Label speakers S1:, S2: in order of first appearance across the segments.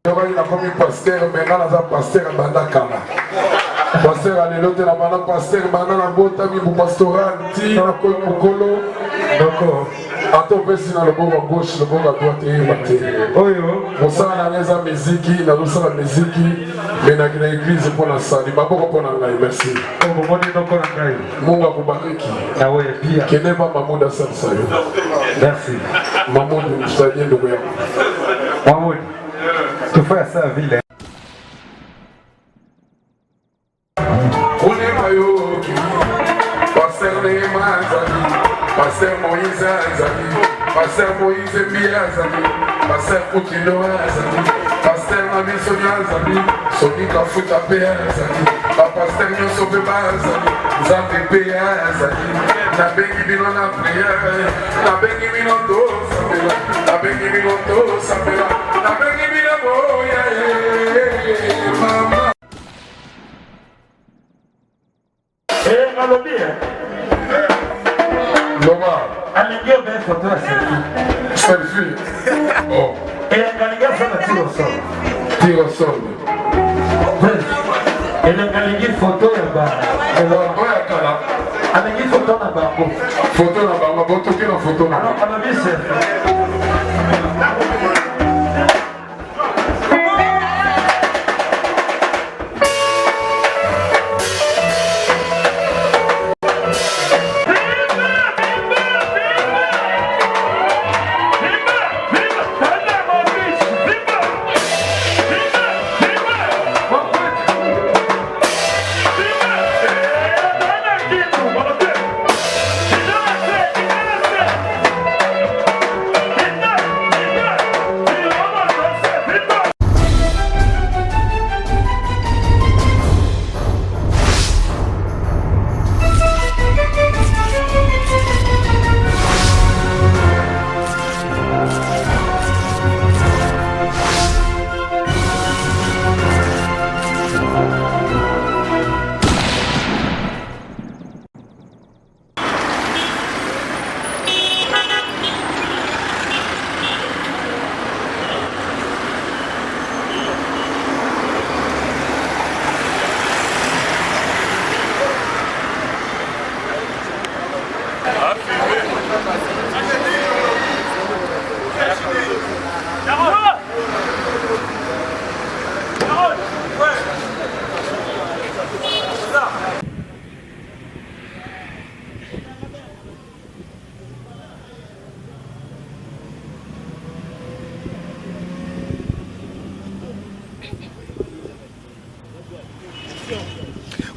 S1: Il a comme pasteur, maintenant il a pasteur à Bandakama. Pasteur à l'élote, il a pasteur, maintenant la botami pour pastoral, il a comme Mokolo. D'accord. Attends, on peut si dans le bord à gauche, le bord à droite, et il va te. Pour ça, on a les musique, on a la musique, mais on a l'église pour la salle. Il va pas pour la merci. Munga kubariki.
S2: Na wewe pia.
S1: Kenema Mamuda Sansayo.
S2: Merci.
S1: Mamudu msaidie ndugu yangu.
S2: Mamudu. Tufanye saa vile.
S1: Mayoki, Pasteur Neema Zali, Pasteur Moïse Zali, Pasteur Moïse Mbia Zali, Pasteur Koutino Zali, Pasteur Nami Sonia Zali, Sonika Futa Pea Zali, Pasteur Nyoso Beba Zali, Zambi Pea Zali, na bengi bino na prière, na bengi bino to sapela, na bengi bino to sapela, na bengi bino boya, mama. Loma.
S2: Alingio bem photo selfie.
S1: Selfie. Oh.
S2: Ele galinha sana tiro sol.
S1: Tiro sol.
S2: Ele galinha photo ya ba.
S1: Ele oya kala.
S2: Alingi photo na bango.
S1: Photo na bango, boto ki na photo na.
S2: Alors on a vu selfie.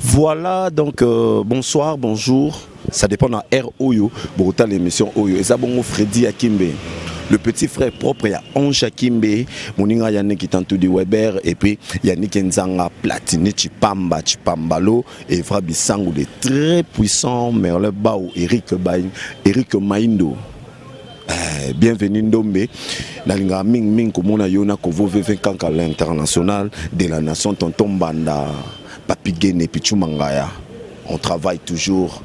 S3: Voilà, donc bonsoir, bonjour. Ça dépend de la R Oyo, pour l'émission Oyo. Et ça, bon, Freddy Akimbe, le petit frère propre, il y a Ange Akimbe, Moninga Yannick qui tente du Weber, et puis Yannick Nzanga Platini, Chipamba, Chipambalo, et Frabi Sangou, les très puissants Merle Bao, Eric Maindo. Bienvenue Ndombe, Nalinga Ming Ming, comme on a Yona Kovo VV Kanka l'international de la nation Tonton Banda. Papi Gene Pichumangaya. On travaille toujours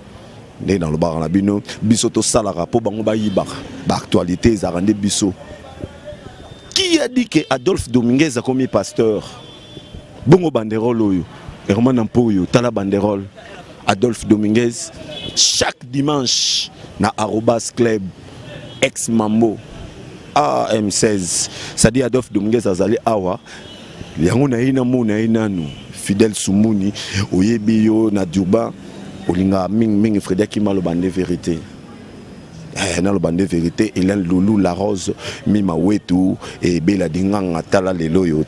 S3: dans le bar en abino. Bisoto Salara, pour Bangoba Yibar. Actualité, Zarande Bisso. Qui a dit que Adolphe Dominguez a commis pasteur? Bongo Banderole, Herman Ampoyo, Tala Banderole. Adolphe Dominguez, chaque dimanche, na Arobas Club, ex-Mambo, AM16. Ça dit Adolphe Dominguez Azali Awa. Yanguna ina muna ina nou. Fidèle Soumouni, Oyebiyo, Nadjouba, Olinga Ming Frédéric Kima le bandé vérité. Dans le bandé vérité, Hélène Loulou, La Rose, Mima Wetu, et Bela Dinganga, Tala les loyo,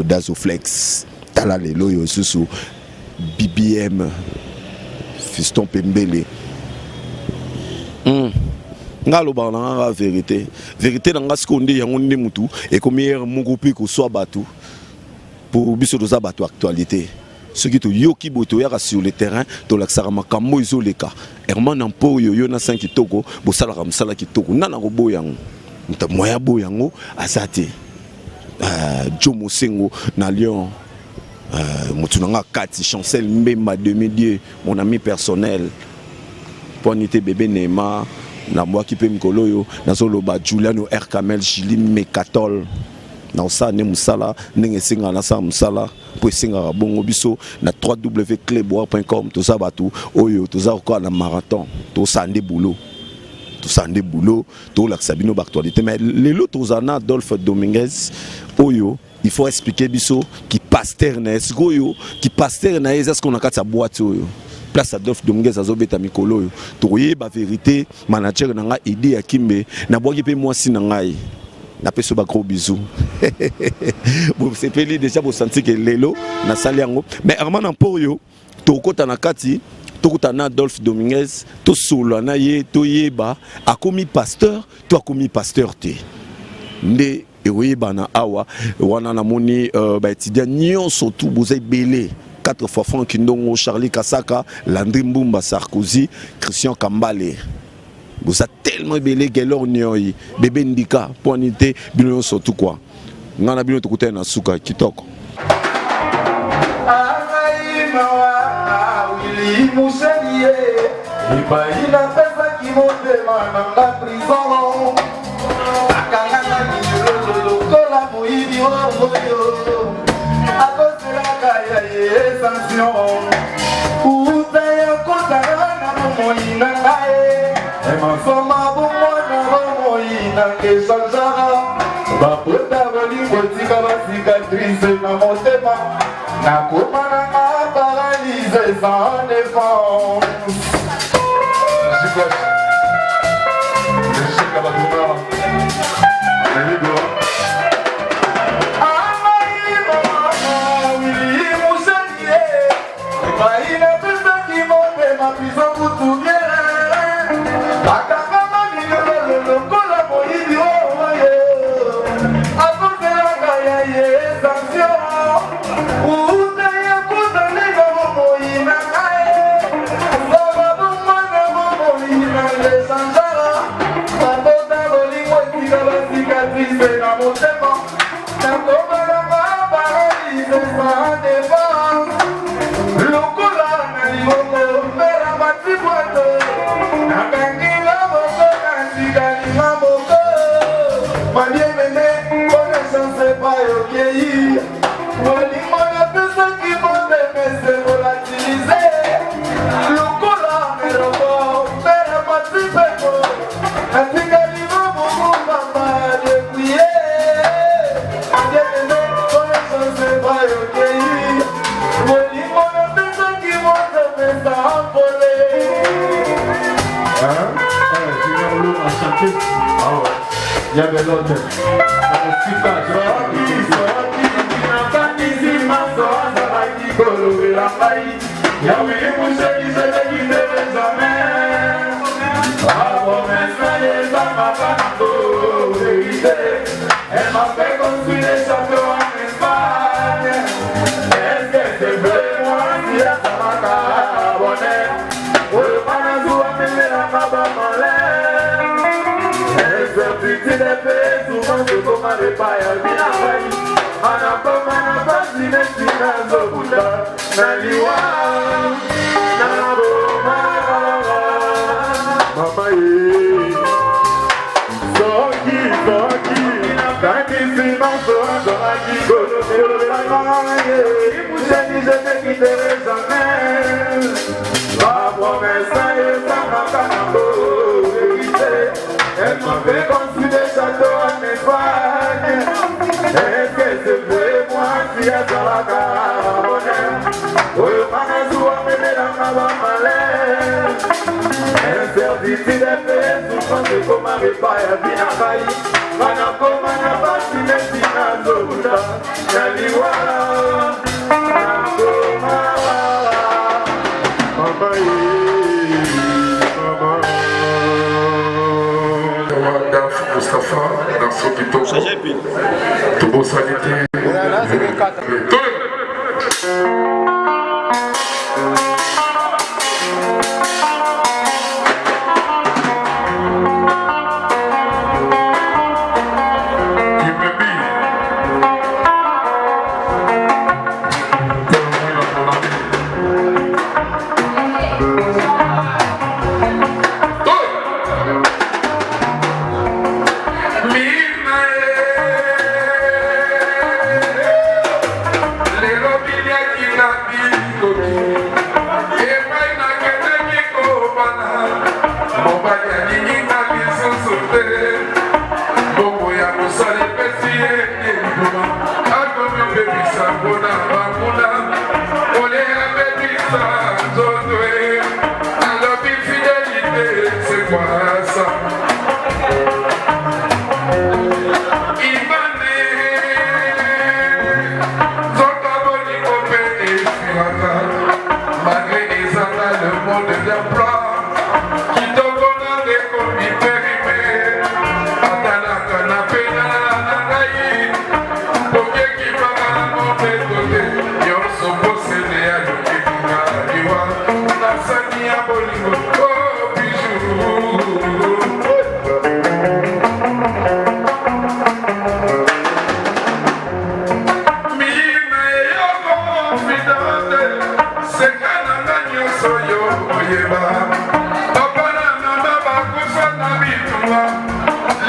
S3: Dazoflex, Tala les loyo, Susu, BBM, Fiston Pembele. Ngalo bana la vérité dans gaskonde yangonde mutu et comme hier mon groupe ko soit batu pour biso doza batu actualité ce qui to yoki boto ya sur le terrain to laksara makambo izoleka Herman Ampoyo yo na 5 kitoko bo sala ka msala kitoko nana ko boyango nta moya boyango asate Jomo Sengo na Lyon mutunanga Kati Chancel Mbemba 2010 mon ami personnel Ponité bébé Neema na mwaki pe mikolo yo nazoloba Juliano R Kamel Chili Mekatol na osane musala ndenge singa na sa musala po singa bongo biso na www.clebois.com to sabatu oyo toza ko na marathon to sande boulot to la sabino actualité mais lelo tozana Adolphe Dominguez oyo il faut expliquer biso qui pasteur na esgoyo qui pasteur na est-ce qu'on a kata boîte oyo place Adolphe Dominguez azobeta mikolo yo toye ba vérité manager na nga idée ya Kimbe na boki pe moi si na ngai na peso ba gros bisous bon c'est peli déjà pour sentir que lelo na sali yango mais Armand Amporio to kota na kati tokutana Adolphe Dominguez to solo na ye to yeba akomi pasteur to akomi pasteur te nde eroyeba na awa wana na moni ba étudiant nyonso tout bozai belé 4 fois Franck Ndongo, Charlie Kasaka, Landry Mbumba Sarkozy, Christian Kambale. Vous êtes tellement belé gelor nyoyi bébé ndika poinité bino surtout quoi. Ngana bino tukuta na suka kitoko.
S4: Muselier, il va y la pesa qui monte dans la prison. Akanga ni la moïdi oyo. A cause de la caille sanction. Ou taille kota na moïna caille. Et ma femme a bon na moïna que changeara. Va puta vali botika va cicatrice na motema. Na komana na paralysé sans défense.
S2: Il y avait l'autre. Elle m'a fait construire des châteaux en Espagne. Est-ce que c'est vrai, moi, si elle s'en va abonner? Pour le panazou, à mêler la mabe en l'air. Elle se dit des pays, souvent je commande pas, elle vient à Paris. Anapoma, Basine, Sinazo, Bouddha, Naliwa, Naboma, Mamaye, Soki, Soki, Taki, Simanso, Soki, Golo, Mamaye, Moucheni, je te quitterai jamais. La promesse est sans Makanabo, vérité. Elle m'a fait construire des châteaux en Espagne. Est-ce que c'est vrai, moi, si elle s'en va carabonner? Oui, Manazou a mené la mabe malais. Interdit des pays, souvent c'est comme un repas, elle vient à Paris. Manako, Manabasi, Messina, Zobuda, Yaliwa, Nakoma,
S1: Mustafa, dans ce qui tout beau sanité.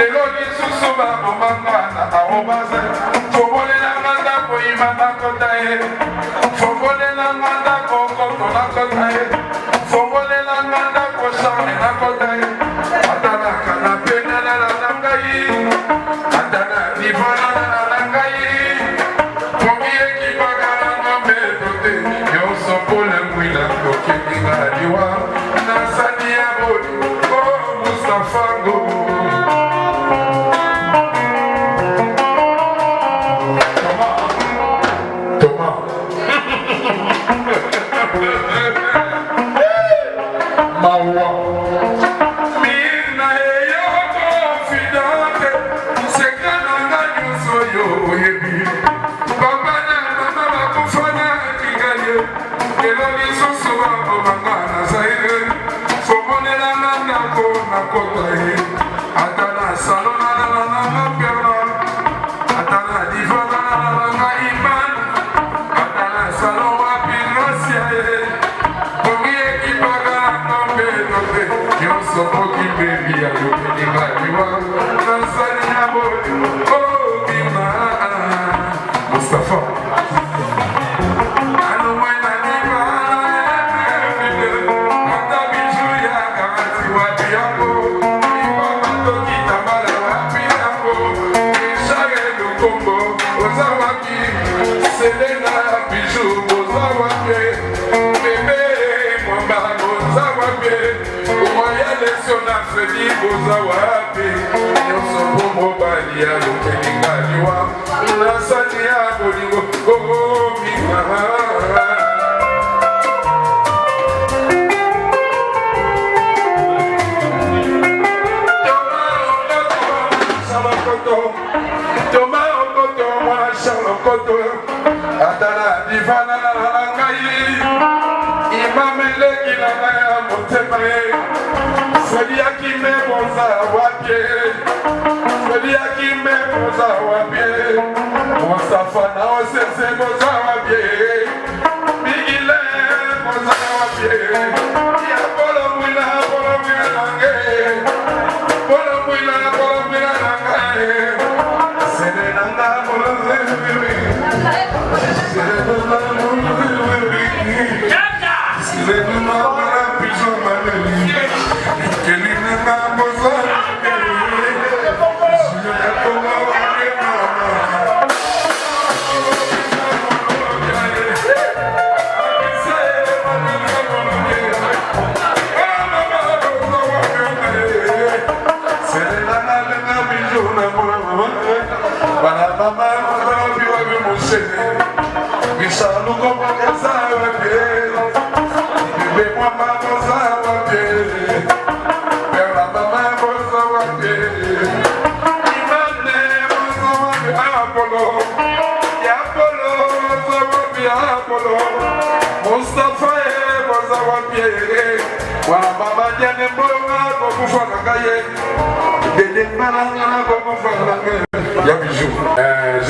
S1: lelo lisusu babomanga na arobase fobolelanga ndako yima nakota ye fobolelanga ndako koto nakota ye fobolelanga ndako charme nakota ye atalaka na penalala na ngai atana nivanalala na ngai pongi ekibakalanga mbeto te nyonso polengwila tokelinga liwa nasani ya boli o mustafango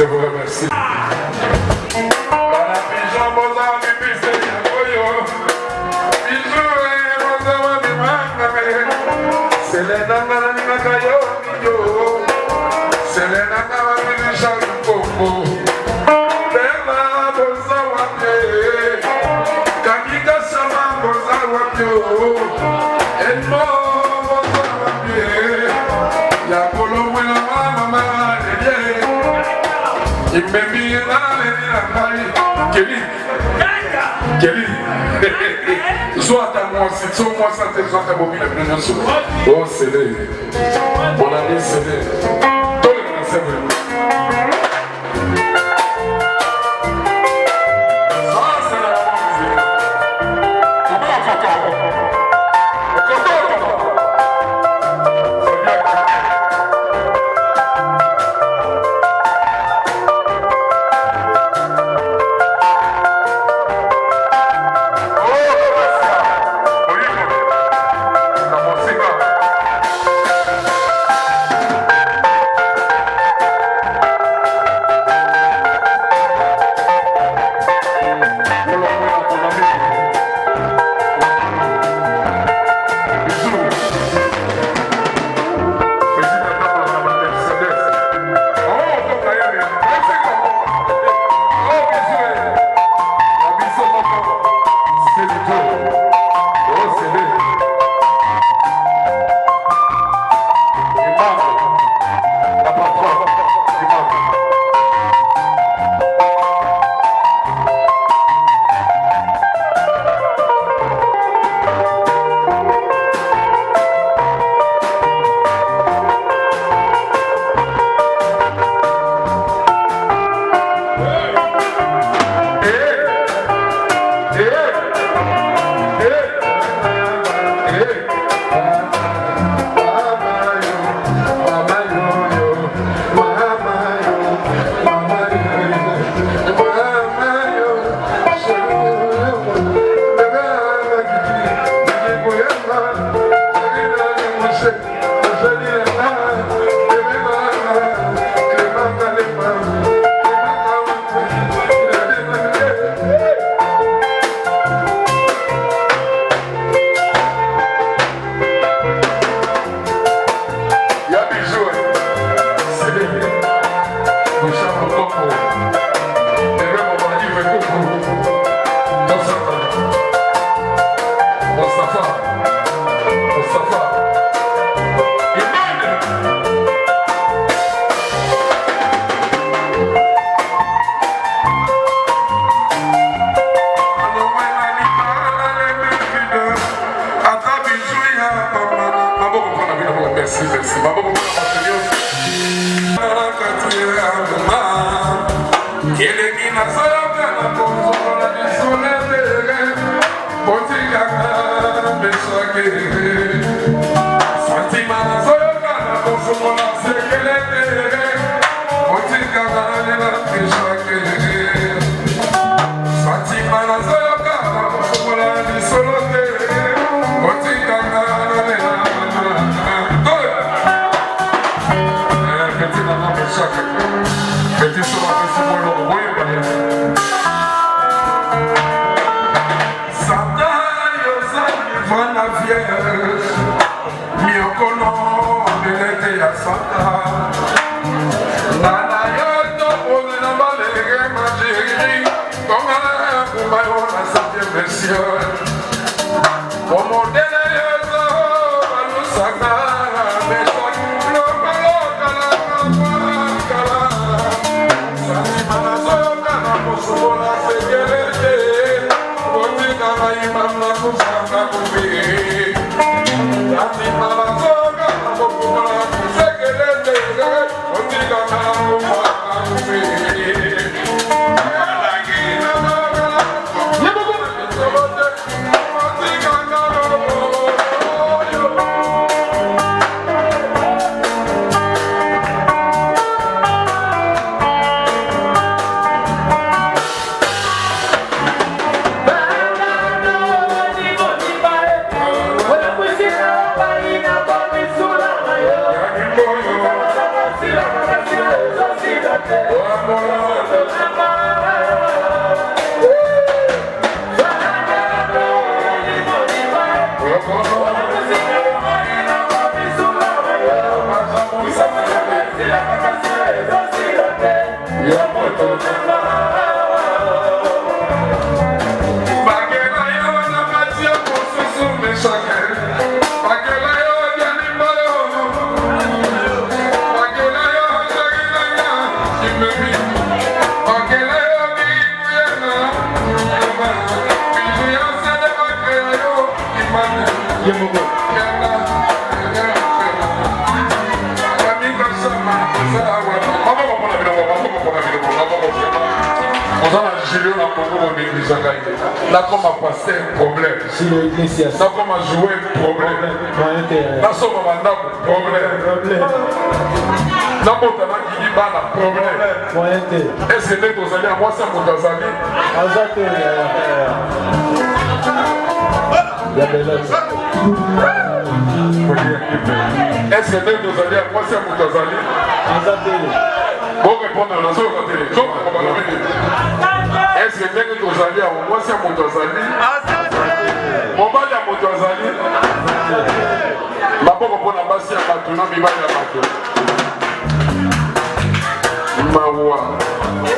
S1: Je vous remercie. Soit à moi, c'est sur moi, ça te soit à moi, oh, c'est lui. Mon ami, c'est lui. Tout le monde, c'est vrai. Là, comme à passer un problème. Là, comme à jouer un problème. Là, comme à problème. Là, comme à problème. Est-ce que vous allez à moi, ça vous allez? Est-ce que vous allez à moi, ça vous allez? Bon, répondre à la source de la télé. Est-ce que vous allez à moi, ça vous allez? Mon bal à mon allez. Ma pauvre pour la basse à Batuna, mi bal à Batuna. Mawa.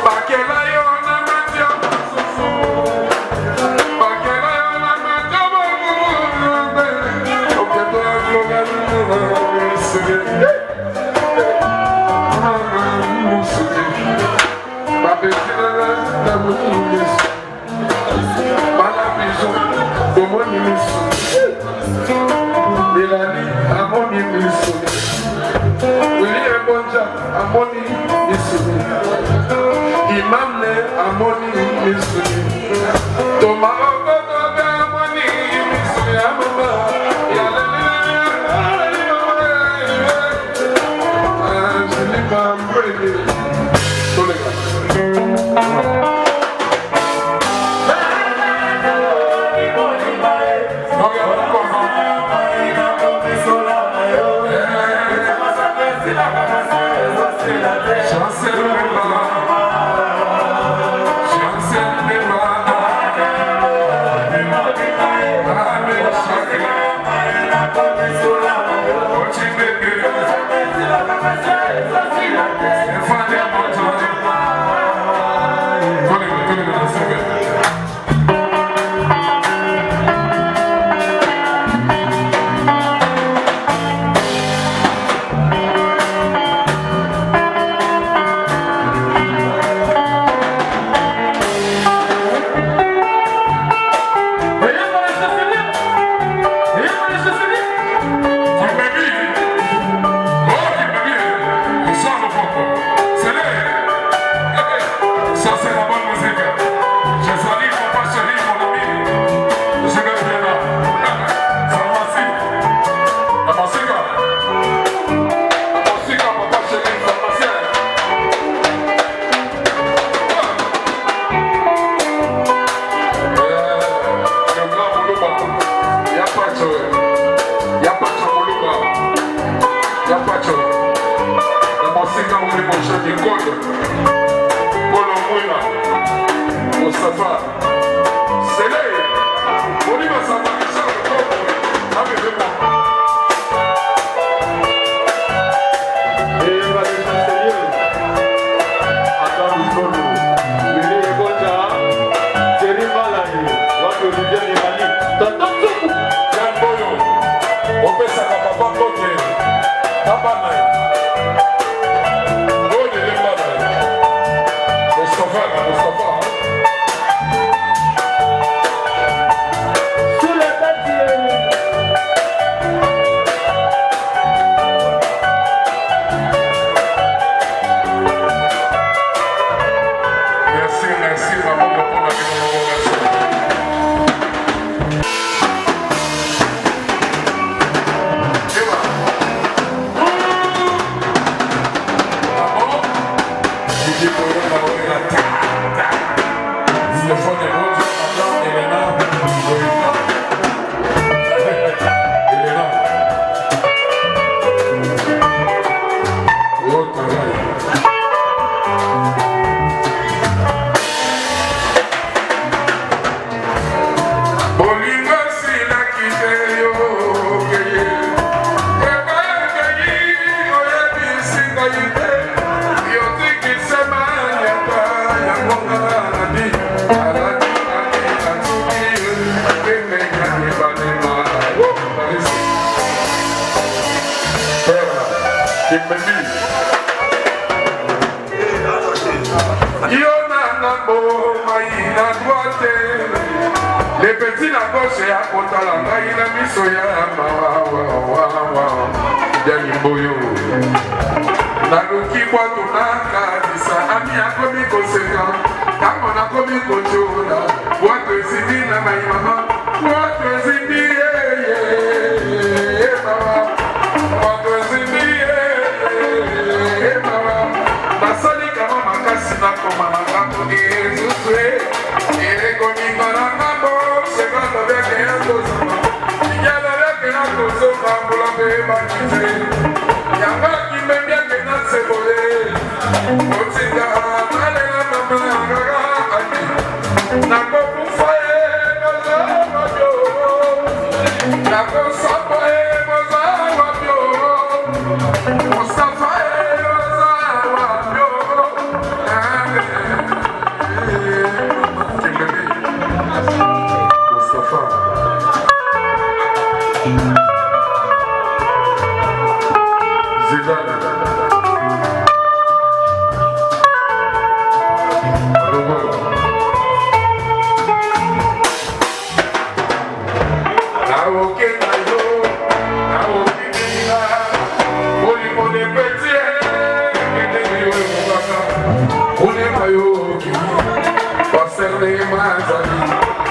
S1: Bakela yo na matia susu. Bakela yo na matia babu. Ok, toi, amoni misuni imam ne amoni misuni tomarokoto be amoni misuni amama
S2: Les petits la gauche et à Kontalanga, il a mis soya, Yaniboyo. Naruki Watunaka, Disa, Ami a commis conséquent, Kamon a commis conjola, what is it in my mama, what is it in mama, what is it in mama, Basali Kama Kasina Koma, Jesus, Ego Nimaranga. Petits
S1: Bayo, Pasteur Neymar Zali,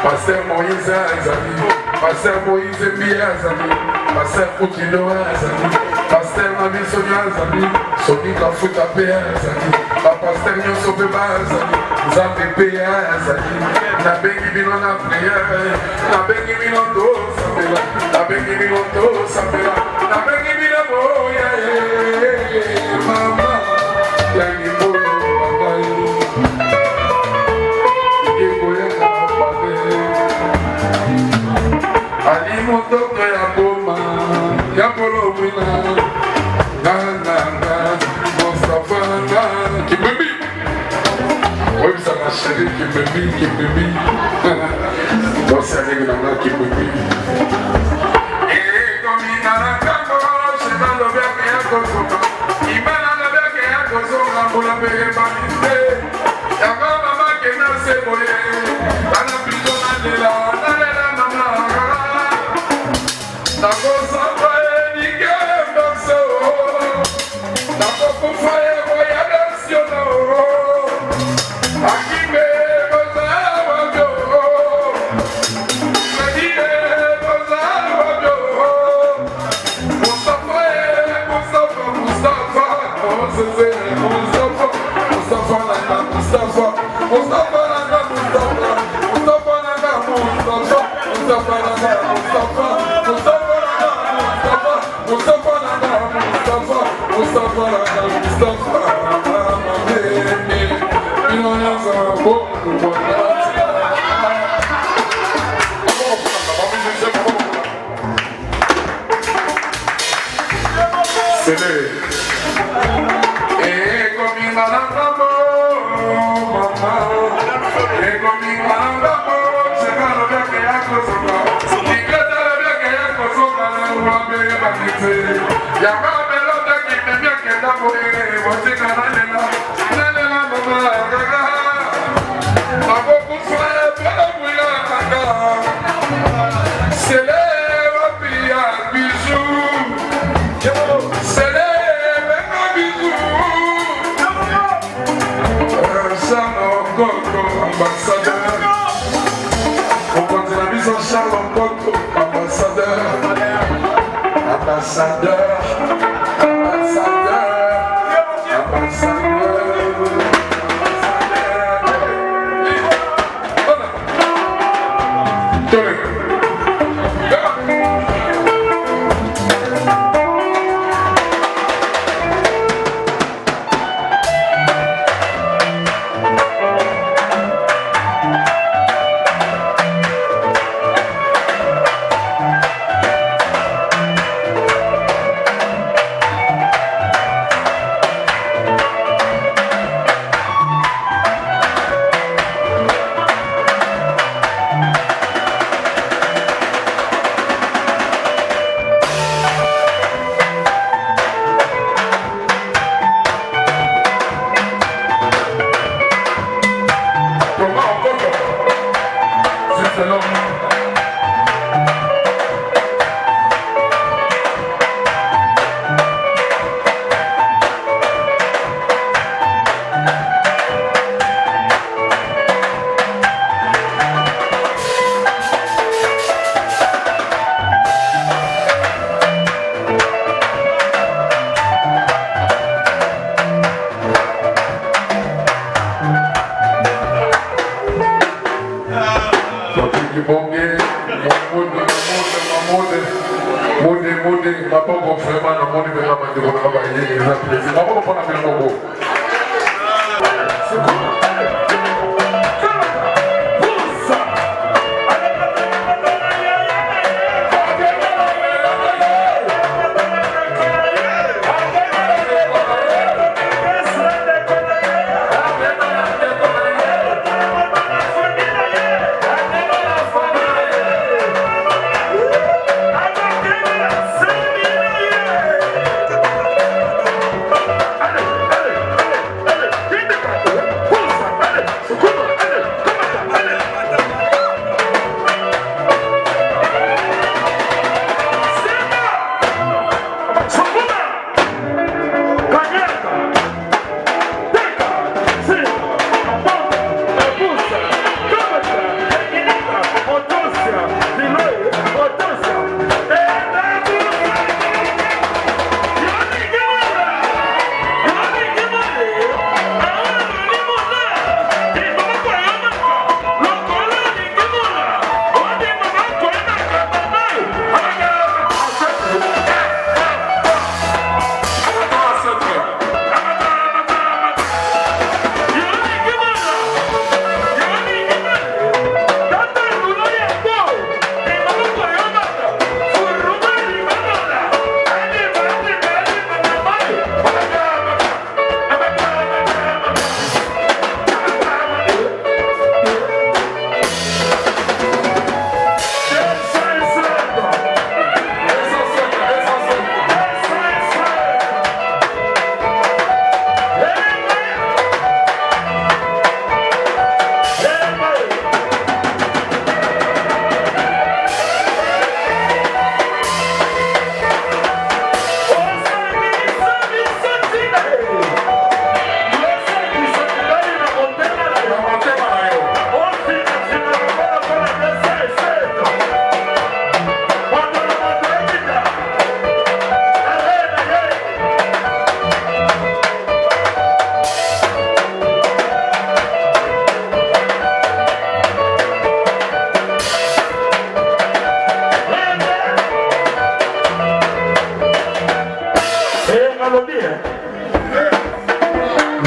S1: Pasteur Moïse Zali, Pasteur Moïse Mbia Zali, Pasteur Koutino Zali, Pasteur Nami Sonia Zali, Soni Kafuta Pea Zali, Pasteur Nyoso Beba Zali, Zambe Pea Zali, na bengi bino na prière, na bengi bino to Sabela, na bengi bino to Sabela, na bengi bino boya, mama, yangi bolo bagai, yego ya kapate, ali mototo ya boma, ya bolo wina, na Mostafa na Kimbebi. Oui, ça m'a chéri, Kimbebi. Dans sa règle, on a Kimbebi. Et comme il n'a pas de c'est dans le bien qu'il y a Kosoka. Il m'a dans le bien qu'il y a Kosoka pour la paix et vanité. Il y a pas maman qui n'a pas boyé. Dans la prison, on est là, maman. Dans Kosoka, il y a Kosoka. Dans Kosoka,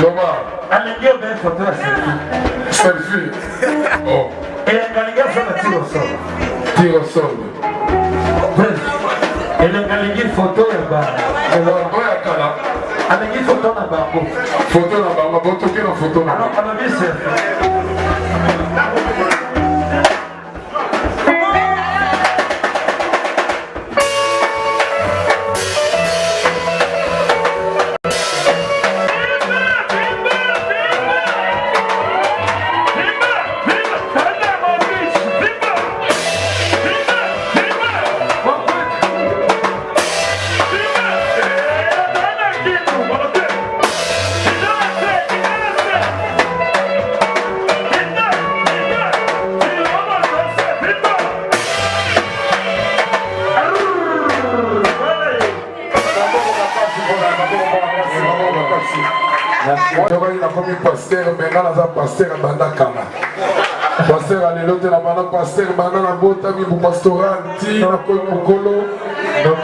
S1: Loma.
S2: Alingi bien photo à
S1: Selfie. Oh.
S2: Et Galinga fait le tir au sol.
S1: Tire au sol.
S2: Et le Galingi photo est bas.
S1: Oya kala.
S2: Alingi photo na bango.
S1: Photo na bango, botoki na photo na
S2: Alors,
S1: bango.
S2: on a vu ça.
S1: Moi, il a commis pasteur, maintenant, il a pasteur à Bandakama. Pasteur à l'élote, la bana pasteur, maintenant, la bota, mi bu pastoral, ti, na kolo. Donc,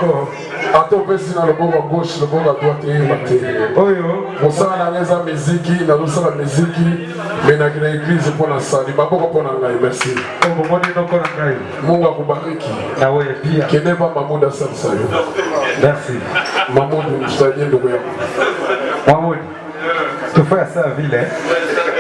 S1: attends, si dans le bord à gauche, le bord à droite, et maté. On sent la maison musique, la leçon la musique, mais dans l'église pour la salle, il m'a pas pour la merci. Munga kubariki.
S2: Ah ouais, bien.
S1: Qui n'est pas Mamoud Hassan Sayo.
S2: Merci.
S1: Mamoud, je t'ai dit de
S2: Mamoud, tu fais ça à ville, hein?